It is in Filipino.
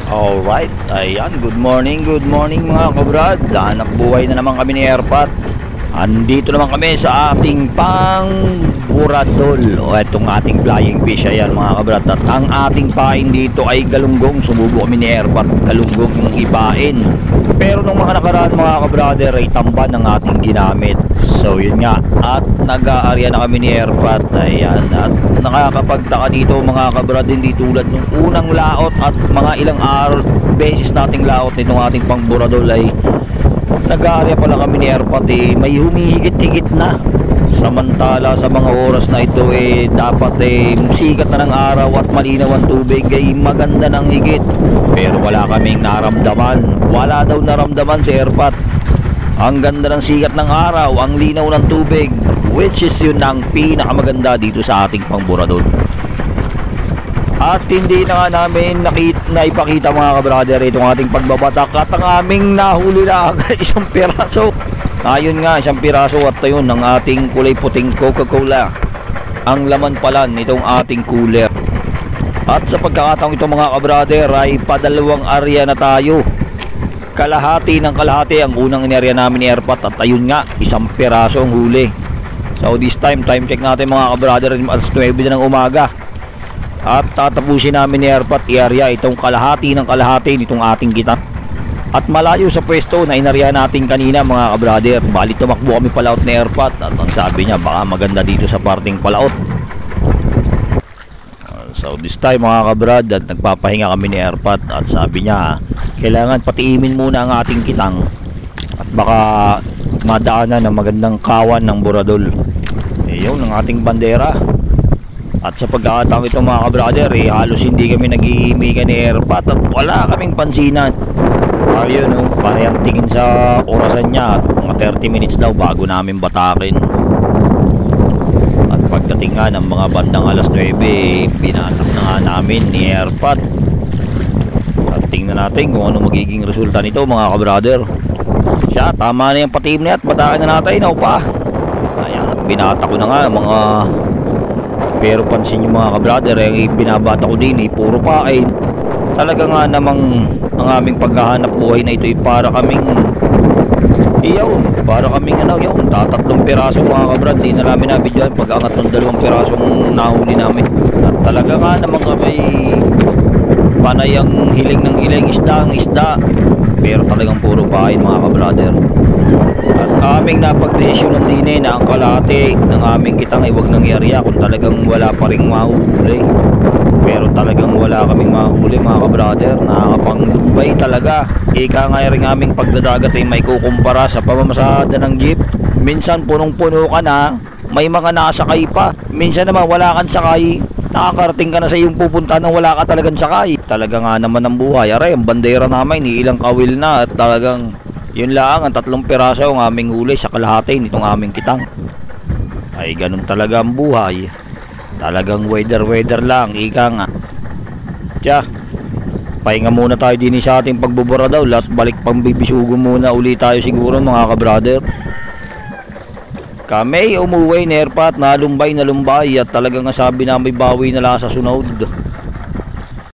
Alright, ayan, good morning mga kabrad. Hanap buhay na naman kami ni Airpat. Andito naman kami sa ating pang buradol o itong ating flying fish. Ayan mga kabrad, at ang ating pain dito ay galunggong. Sumubo kami ni Airpat, galunggong yung ipain. Pero nung mga nakaraan mga kabrader ay tamban ng ating ginamit. So yun nga, at nag-aarya na kami ni Airpat. Ayan, at nakakapagtaka dito mga kabrad, hindi tulad nung unang laot at mga ilang araw beses nating laot nitong ating pangburadol ay nag-aarya pala kami ni Airpat may humihigit-higit na. Samantala sa mga oras na ito dapat sikat na ng araw at malinaw ang tubig maganda ng higit. Pero wala kaming naramdaman, wala daw naramdaman si Airpat. Ang ganda ng sikat ng araw, ang linaw ng tubig, which is yun ang pinakamaganda dito sa ating pangburadol. At hindi na nga namin naipakita mga kabrader itong ating pagbabatak at ang aming nahuli na isang piraso. Ayun nga, isang piraso at yun ng ating kulay puting Coca-Cola. Ang laman pala nitong ating cooler. At sa pagkakataong ito mga kabrader ay padalawang area na tayo. Kalahati ng kalahati ang unang inarya namin ni Airpat at ayun nga, isang piraso ang huli. So this time check natin mga kabrader, alas 9 na ng umaga. At tatapusin namin ni Airpat i-area itong kalahati ng kalahati nitong ating kita. At malayo sa pwesto na inarya natin kanina mga kabrader. Bali tumakbo kami palaot ni Airpat at ang sabi niya baka maganda dito sa parting palaot. So this time mga kabrad, at nagpapahinga kami ni Airpat at sabi niya kailangan patiimin muna ang ating kitang at baka madaanan ng magandang kawan ng buradol. Yun ang ating bandera. At sa pagkakataong ito mga kabrader halos hindi kami nag-iimikan ni Airpat at wala kaming pansinan. Ayun parang tingin sa orasan niya, mga 30 minutes daw bago namin batakin. At pagdating nga ng mga bandang alas 9 binatak na nga namin ni Airpat. At tingnan natin kung ano magiging resulta nito mga kabrader. Siya, tama na yung patim niya at batakin na natin pa. Ayan, at binata ko na nga mga, pero pansin nyo mga kabrader yung binabata ko din puro pain. Talaga nga namang ang aming paghahanap buhay na ito para kaming para kaming tatatlong piraso mga kabrad. Di na namin nabidyoan pag-angat ng 2 pirasong nahuli namin. At talaga nga namang kami panay ang hiling ng hiling, isda ang isda, pero talagang puro pain mga kabrader. At aming napag-desisyon ng dine na ang kalahati ng aming kitang huwag nangyariya kung talagang wala pa rin mahuli. Pero talagang wala kaming mahuli mga kabrader. Nakakapangdumbay talaga. Ika nga rin aming pagdadagat may kukumpara sa pamamasada ng jeep. Minsan punong-puno ka na, may mga nasakay pa. Minsan naman wala kang sakay, nakakarating ka na sa iyong pupunta nang wala ka talagang sakay. Talaga nga naman ang buhay. Aray, ang bandera namin ilang kawil na at talagang yun lang ang 3 piraso ang aming huli sa kalahati nitong aming kitang. Ay ganun talaga ang buhay. Talagang weather lang, ika nga. Tiya, pahinga muna tayo din sa ating pagbubura daw. At balik pang bibisugo muna uli tayo siguro mga kabrader. Kami umuwi ni Airpat, nalumbay at talagang sabi na may bawi na lang sa sunod.